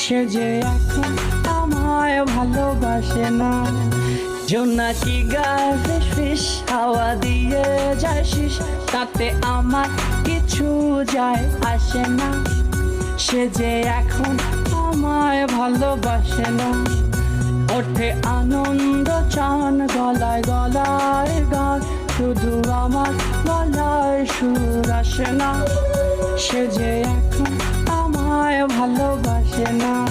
সে যে এখন আমায় ভালোবাসে না। জোনাকি গায়ে ফিস ফিস হাওয়া দিয়ে যায় শিস, তাতে আমার কিছু যায় আসে না। সে যে এখন আমায় ভালোবাসে না। ওঠে আনন্দ চান গলায় গলায় গান, শুধু আমার গলায় সুর আসে না। সে যে এখন আমায় ভালোবাসে না।